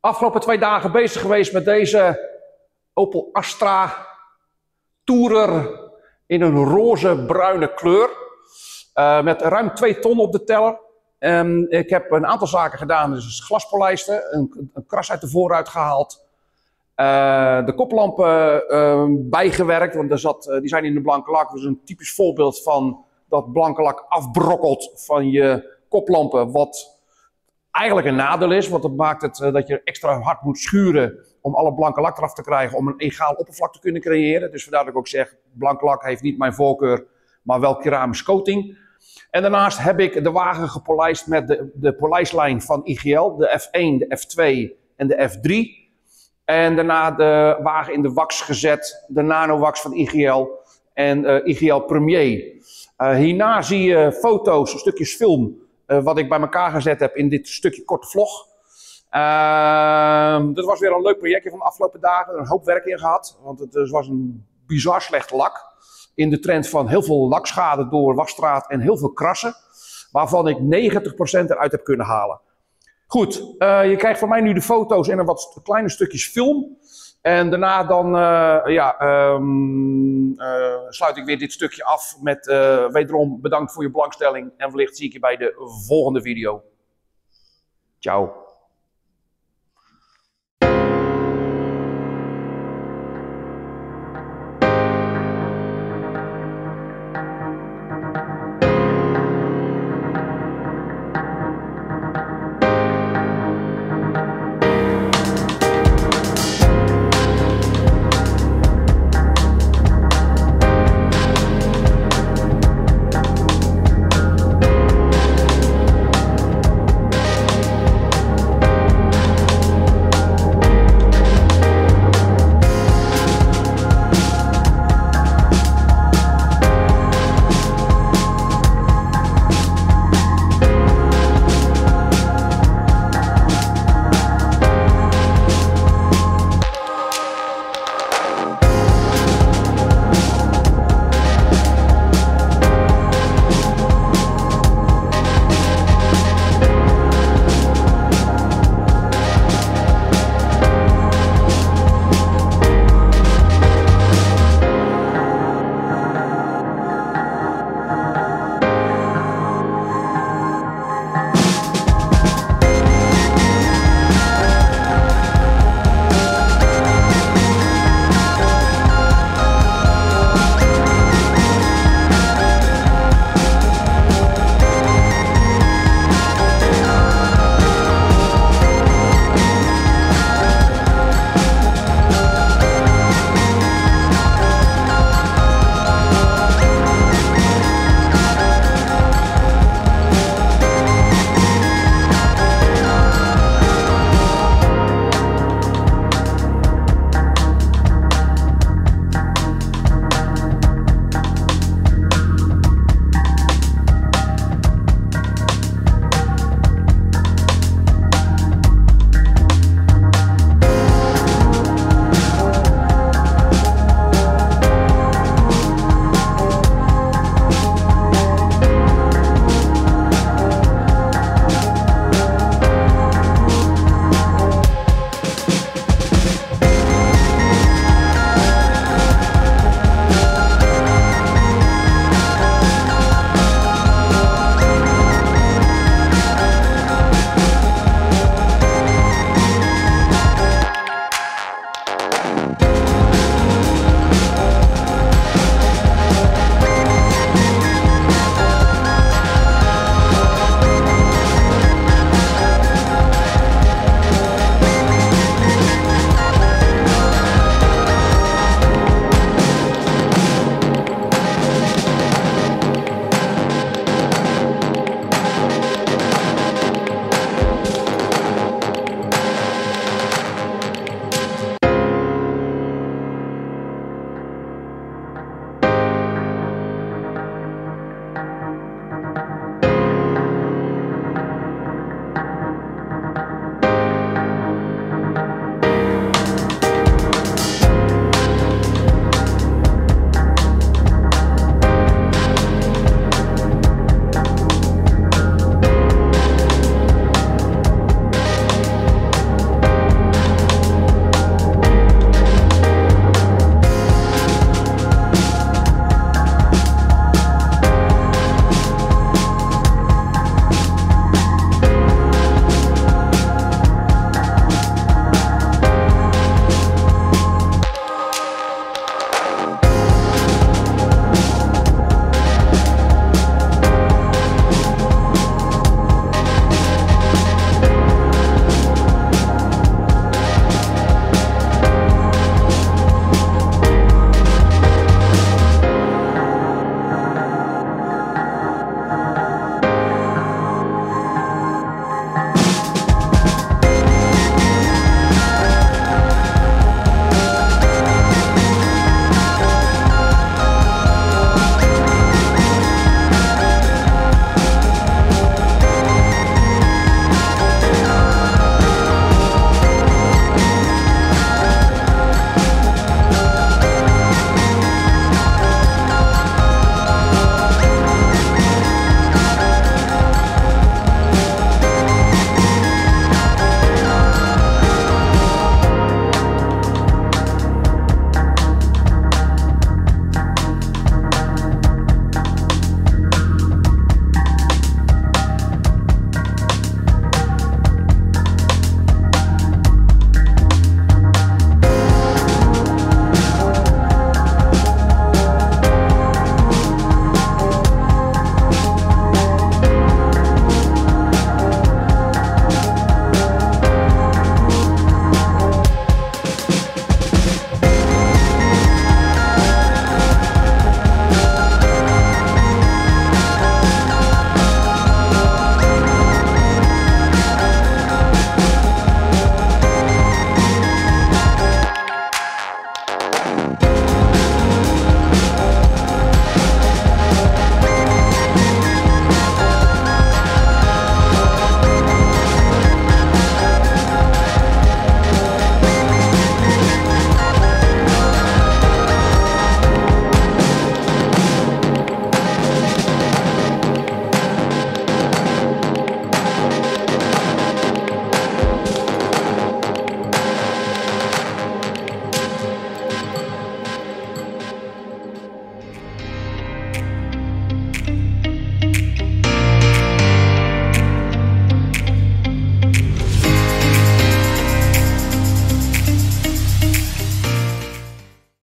Afgelopen 2 dagen bezig geweest met deze Opel Astra Tourer in een roze-bruine kleur. Met ruim 2 ton op de teller. Ik heb een aantal zaken gedaan. Dus glaspolijsten, een kras uit de voorruit gehaald. De koplampen bijgewerkt, want die zijn in de blanke lak. Dat is een typisch voorbeeld van dat blanke lak afbrokkelt van je koplampen. Wat eigenlijk een nadeel is, want dat maakt het dat je extra hard moet schuren om alle blanke lak eraf te krijgen, om een egaal oppervlak te kunnen creëren. Dus vandaar dat ik ook zeg, blanke lak heeft niet mijn voorkeur, maar wel keramische coating. En daarnaast heb ik de wagen gepolijst met de polijslijn van IGL, de F1, de F2 en de F3. En daarna de wagen in de wax gezet, de nano-wax van IGL en IGL Premier. Hierna zie je foto's, stukjes film, wat ik bij elkaar gezet heb in dit stukje korte vlog. Dat was weer een leuk projectje van de afgelopen dagen. Er een hoop werk in gehad, want het was een bizar slecht lak. In de trend van heel veel lakschade door wasstraat en heel veel krassen. Waarvan ik 90% eruit heb kunnen halen. Goed, je krijgt van mij nu de foto's en een wat kleine stukjes film. En daarna dan sluit ik weer dit stukje af met wederom bedankt voor je belangstelling. En wellicht zie ik je bij de volgende video. Ciao.